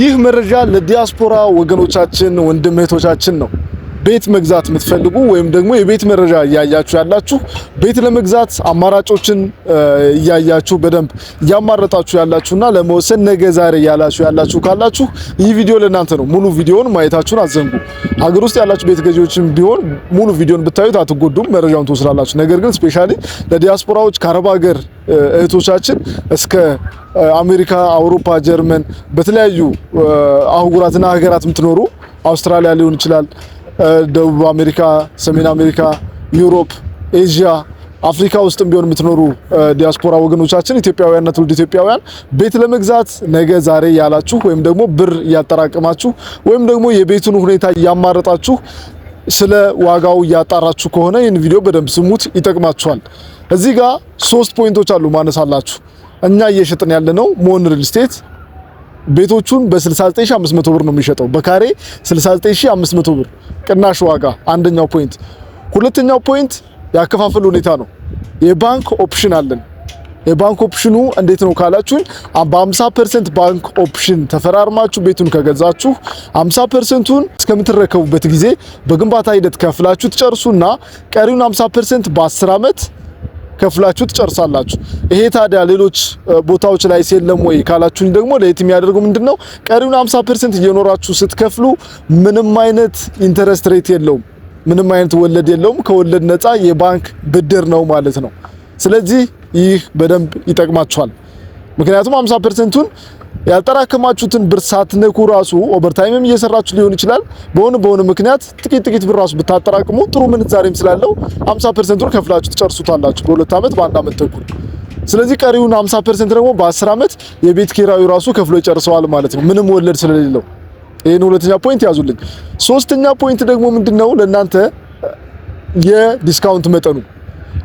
ይህ መረጃ ለዲያስፖራ ወገኖቻችን ወንድም እህቶቻችን ነው። ቤት መግዛት የምትፈልጉ ወይም ደግሞ የቤት መረጃ ያያችሁ ያላችሁ ቤት ለመግዛት አማራጮችን ያያችሁ በደንብ ያማረጣችሁ ያላችሁና ለመወሰን ነገ ዛሬ ያላችሁ ካላችሁ ይህ ቪዲዮ ለእናንተ ነው። ሙሉ ቪዲዮውን ማየታችሁን አትዘንጉ። ሀገር ውስጥ ያላችሁ ቤት ገዢዎችም ቢሆን ሙሉ ቪዲዮን ብታዩት አትጎዱም፣ መረጃውን ትወስዳላችሁ። ነገር ግን ስፔሻሊ ለዲያስፖራዎች ከአረብ ሀገር እህቶቻችን እስከ አሜሪካ፣ አውሮፓ፣ ጀርመን በተለያዩ አህጉራትና ሀገራት የምትኖሩ አውስትራሊያ ሊሆን ይችላል፣ ደቡብ አሜሪካ፣ ሰሜን አሜሪካ፣ ዩሮፕ፣ ኤዥያ፣ አፍሪካ ውስጥም ቢሆን የምትኖሩ ዲያስፖራ ወገኖቻችን ኢትዮጵያውያንና ትውልድ ኢትዮጵያውያን ቤት ለመግዛት ነገ ዛሬ ያላችሁ ወይም ደግሞ ብር እያጠራቀማችሁ ወይም ደግሞ የቤቱን ሁኔታ እያማረጣችሁ ስለ ዋጋው እያጣራችሁ ከሆነ ይህን ቪዲዮ በደንብ ስሙት፣ ይጠቅማችኋል። እዚህ ጋር 3 ፖይንቶች አሉ ማነሳላችሁ። እኛ እየሸጥን ያለነው ሞን ሪል ስቴት ቤቶቹን በ69500 ብር ነው የሚሸጠው። በካሬ 69500 ብር ቅናሽ ዋጋ አንደኛው ፖይንት። ሁለተኛው ፖይንት ያከፋፈል ሁኔታ ነው። የባንክ ኦፕሽን አለን። የባንክ ኦፕሽኑ እንዴት ነው ካላችሁን በ50% ባንክ ኦፕሽን ተፈራርማችሁ ቤቱን ከገዛችሁ 50%ቱን እስከምትረከቡበት ጊዜ በግንባታ ሂደት ከፍላችሁ ትጨርሱና ቀሪውን 50% በ10 ዓመት ከፍላችሁ ትጨርሳላችሁ። ይሄ ታዲያ ሌሎች ቦታዎች ላይ ሲለም ወይ ካላችሁኝ ደግሞ ለየት የሚያደርገው ምንድነው ቀሪውን 50% እየኖራችሁ ስትከፍሉ ምንም አይነት ኢንተረስት ሬት የለውም፣ ምንም አይነት ወለድ የለውም። ከወለድ ነፃ የባንክ ብድር ነው ማለት ነው። ስለዚህ ይህ በደንብ ይጠቅማችኋል። ምክንያቱም 50%ቱን ያልተራከማችሁትን ብር ሳትነኩ ራሱ ኦቨርታይምም እየሰራችሁ ሊሆን ይችላል። በሆነ ምክንያት ጥቂት ብር ራሱ ብታጠራቅሙ ጥሩ ምንዛሬም ስላለው 50%ቱን ከፍላችሁ ትጨርሱታላችሁ በ2 ዓመት በ1 ዓመት ተኩል። ስለዚህ ቀሪውን 50% ደግሞ በ10 ዓመት የቤት ኪራዩ ራሱ ከፍሎ ይጨርሰዋል ማለት ነው፣ ምንም ወለድ ስለሌለው። ይሄን ሁለተኛ ፖይንት ያዙልኝ። ሶስተኛ ፖይንት ደግሞ ምንድነው ለእናንተ የዲስካውንት መጠኑ።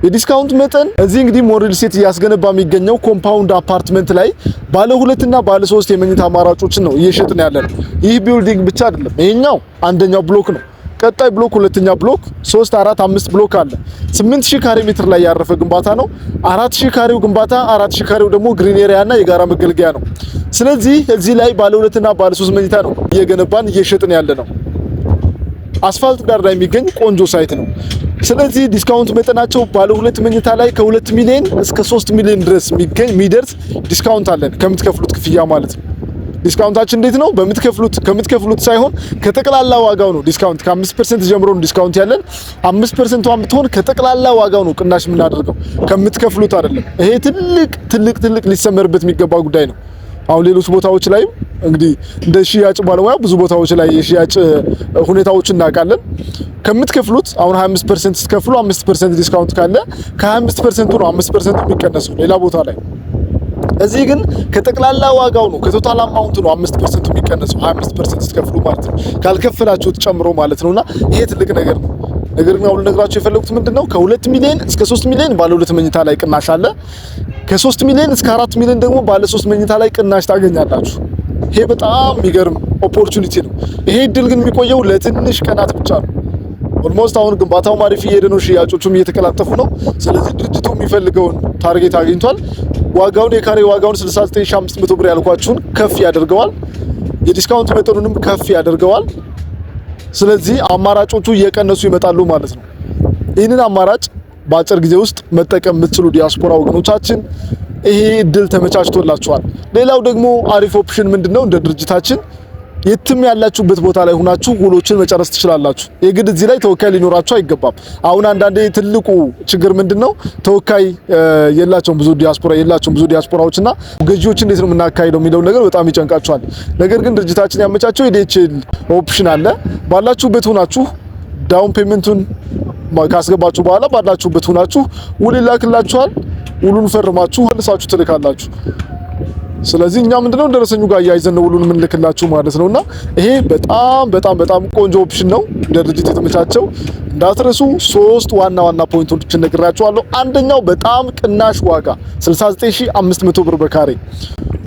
የዲስካውንት መጠን እዚህ እንግዲህ ሞን ሪል ስቴት እያስገነባ የሚገኘው ኮምፓውንድ አፓርትመንት ላይ ባለ 2 እና ባለ 3 የመኝታ አማራጮችን ነው እየሸጥን ያለነው። ይህ ቢልዲንግ ብቻ አይደለም፣ ይሄኛው አንደኛው ብሎክ ነው። ቀጣይ ብሎክ ሁለተኛ ብሎክ 3 4 5 ብሎክ አለ። 8000 ካሬ ሜትር ላይ ያረፈ ግንባታ ነው። 4000 ካሬው ግንባታ 4000 ካሬው ደግሞ ግሪን ኤሪያ እና የጋራ መገልገያ ነው። ስለዚህ እዚህ ላይ ባለ 2 እና ባለ 3 መኝታ ነው እየገነባን እየሸጥን ያለነው። አስፋልት ዳር ላይ የሚገኝ ቆንጆ ሳይት ነው። ስለዚህ ዲስካውንት መጠናቸው ባለ 2 መኝታ ላይ ከ2 ሚሊዮን እስከ 3 ሚሊዮን ድረስ የሚደርስ ዲስካውንት አለን ከምትከፍሉት ክፍያ ማለት ነው። ዲስካውንታችን እንዴት ነው? ከምትከፍሉት ሳይሆን ከጠቅላላ ዋጋው ነው ዲስካውንት። ከ5% ጀምሮ ነው ዲስካውንት ያለን። 5%ቷን ብትሆን ከጠቅላላ ዋጋው ነው ቅናሽ የምናደርገው፣ ከምትከፍሉት አይደለም። ይሄ ትልቅ ሊሰመርበት የሚገባ ጉዳይ ነው። አሁን ሌሎች ቦታዎች ላይ እንግዲህ እንደ ሽያጭ ባለሙያ ብዙ ቦታዎች ላይ የሽያጭ ሁኔታዎችን እናውቃለን። ከምትከፍሉት አሁን 25% ስትከፍሉ 5% ዲስካውንት ካለ ከ25% ነው 5% የሚቀነሰው ሌላ ቦታ ላይ። እዚህ ግን ከጠቅላላ ዋጋው ነው ከቶታል አማውንት ነው 5% የሚቀነሰው 25% ስትከፍሉ ማለት ነው፣ ካልከፈላችሁት ጨምሮ ማለት ነውና ይሄ ትልቅ ነገር ነው። ነገር ግን አሁን ልነግራችሁ የፈለኩት ምንድነው ከ2 ሚሊዮን እስከ 3 ሚሊዮን ባለ 2 መኝታ ላይ ቅናሽ አለ። ከ3 ሚሊዮን እስከ 4 ሚሊዮን ደግሞ ባለ 3 መኝታ ላይ ቅናሽ ታገኛላችሁ። ይሄ በጣም የሚገርም ኦፖርቹኒቲ ነው። ይሄ እድል ግን የሚቆየው ለትንሽ ቀናት ብቻ ነው። ኦልሞስት አሁን ግንባታው ማሪፍ እየሄደ ነው፣ ሽያጮቹም እየተቀላጠፉ ነው። ስለዚህ ድርጅቱ የሚፈልገውን ታርጌት አግኝቷል። ዋጋውን የካሬ ዋጋውን 69500 ብር ያልኳችሁን ከፍ ያደርገዋል። የዲስካውንት መጠኑንም ከፍ ያደርገዋል። ስለዚህ አማራጮቹ እየቀነሱ ይመጣሉ ማለት ነው። ይህንን አማራጭ በአጭር ጊዜ ውስጥ መጠቀም የምትችሉ ዲያስፖራ ወገኖቻችን ይሄ እድል ተመቻችቶላችኋል። ሌላው ደግሞ አሪፍ ኦፕሽን ምንድነው እንደ ድርጅታችን የትም ያላችሁበት ቦታ ላይ ሆናችሁ ውሎችን መጨረስ ትችላላችሁ። የግድ እዚህ ላይ ተወካይ ሊኖራችሁ አይገባም። አሁን አንዳንዴ ትልቁ ችግር ምንድነው ተወካይ የላቸውም ብዙ ዲያስፖራዎችና ገዢዎች እንዴት ነው የምናካሂደው የሚለው ነገር በጣም ይጨንቃቸዋል። ነገር ግን ድርጅታችን ያመቻቸው የዲኤችኤል ኦፕሽን አለ። ባላችሁበት ሆናችሁ ዳውን ፔመንቱን ካስገባችሁ በኋላ ባላችሁበት ሆናችሁ ውል ይላክላችኋል። ውሉን ፈርማችሁ መልሳችሁ ትልካላችሁ። ስለዚህ እኛ ምንድነው ደረሰኙ ጋር ያይዘን ነው ውሉን የምንልክላችሁ ማለት ነውና ይሄ በጣም ቆንጆ ኦፕሽን ነው ለድርጅት የተመቻቸው። እንዳትረሱ 3 ዋና ፖይንቶችን ነግራችኋለሁ። አንደኛው በጣም ቅናሽ ዋጋ 69500 ብር በካሬ።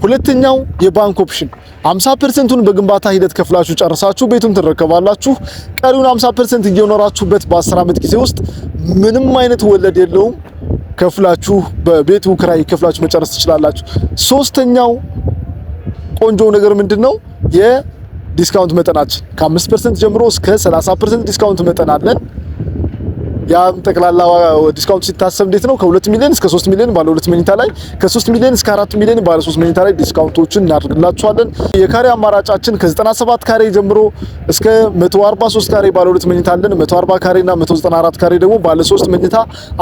ሁለተኛው የባንክ ኦፕሽን 50%ቱን በግንባታ ሂደት ከፍላችሁ ጨርሳችሁ ቤቱን ትረከባላችሁ። ቀሪውን 50% እየኖራችሁበት በ10 ዓመት ጊዜ ውስጥ ምንም አይነት ወለድ የለውም። ከፍላችሁ በቤቱ ክራይ ከፍላችሁ መጨረስ ትችላላችሁ። ሶስተኛው ቆንጆ ነገር ምንድነው የዲስካውንት መጠናችን ከ5% ጀምሮ እስከ 30% ዲስካውንት መጠን አለን። ያ ጠቅላላ ዲስካውንት ሲታሰብ እንዴት ነው? ከ2 ሚሊዮን እስከ 3 ሚሊዮን ባለ 2 መኝታ ላይ፣ ከ3 ሚሊዮን እስከ 4 ሚሊዮን ባለ 3 መኝታ ላይ ዲስካውንቶችን እናደርግላችኋለን። የካሬ አማራጫችን ከ97 ካሬ ጀምሮ እስከ 143 ካሬ ባለ 2 መኝታ አለን። 140 ካሬ እና 194 ካሬ ደግሞ ባለ 3 መኝታ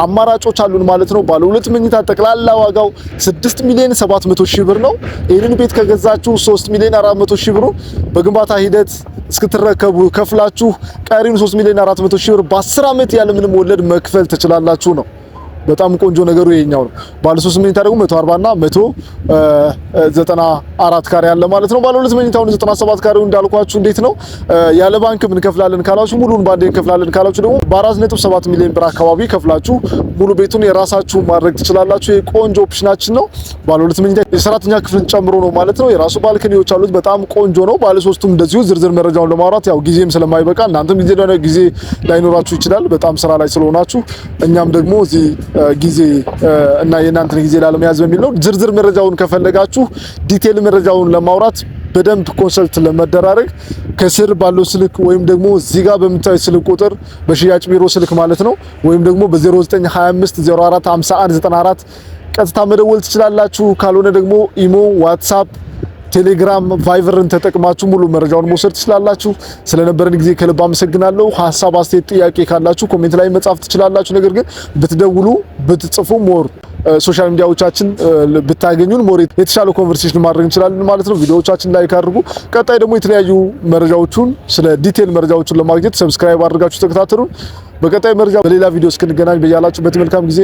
አማራጮች አሉን ማለት ነው። ባለ 2 መኝታ ጠቅላላ ዋጋው 6 ሚሊዮን 700 ሺህ ብር ነው። ይህንን ቤት ከገዛችሁ 3 ሚሊዮን 400 ሺህ ብሩ በግንባታ ሂደት እስክትረከቡ ከፍላችሁ ቀሪውን 3 ሚሊዮን 400 ሺህ ብር በ10 ዓመት ያለ ምንም ወለድ መክፈል ትችላላችሁ ነው። በጣም ቆንጆ ነገሩ ይሄኛው ነው። ባለ 3 መኝታ ደግሞ 140 እና 194 ካሬ አለ ማለት ነው። ባለ 2 መኝታውን 97 ካሬው እንዳልኳችሁ እንዴት ነው ያለ ባንክ ምን ከፍላለን ካላችሁ ሙሉን ባንዴ ከፍላለን ካላችሁ ደግሞ በ4.7 ሚሊዮን ብር አካባቢ ከፍላችሁ ሙሉ ቤቱን የራሳችሁ ማድረግ ትችላላችሁ። ይሄ ቆንጆ ኦፕሽናችን ነው። ባለ 2 መኝታ የሰራተኛ ክፍልን ጨምሮ ነው ማለት ነው። የራሱ ባልከኒዎች አሉት። በጣም ቆንጆ ነው። ባለ 3ቱም እንደዚሁ ዝርዝር መረጃውን ለማውራት ያው ጊዜም ስለማይበቃ እናንተም ጊዜ ላይኖራችሁ ይችላል በጣም ስራ ላይ ስለሆናችሁ፣ እኛም ደግሞ እዚህ ጊዜ እና የእናንተን ጊዜ ላለመያዝ በሚል ነው። ዝርዝር መረጃውን ከፈለጋችሁ ዲቴል መረጃውን ለማውራት በደንብ ኮንሰልት ለመደራረግ ከስር ባለው ስልክ ወይም ደግሞ እዚህ ጋር በምታዩት ስልክ ቁጥር በሽያጭ ቢሮ ስልክ ማለት ነው ወይም ደግሞ በ0925 04 51 94 ቀጥታ መደወል ትችላላችሁ። ካልሆነ ደግሞ ኢሞ፣ ዋትስአፕ፣ ቴሌግራም፣ ቫይቨርን ተጠቅማችሁ ሙሉ መረጃውን መውሰድ ትችላላችሁ። ስለነበረን ጊዜ ከልብ አመሰግናለሁ። ሀሳብ፣ አስተያየት፣ ጥያቄ ካላችሁ ኮሜንት ላይ መጻፍ ትችላላችሁ። ነገር ግን ብትደውሉ ብትጽፉ ሞር ሶሻል ሚዲያዎቻችን ብታገኙን ሞር የተሻለ ኮንቨርሴሽን ማድረግ እንችላለን ማለት ነው። ቪዲዮዎቻችን ላይክ አድርጉ። ቀጣይ ደግሞ የተለያዩ መረጃዎችን ስለ ዲቴል መረጃዎችን ለማግኘት ሰብስክራይብ አድርጋችሁ ተከታተሉን። በቀጣይ መረጃ በሌላ ቪዲዮ እስክንገናኝ በያላችሁበት መልካም ጊዜ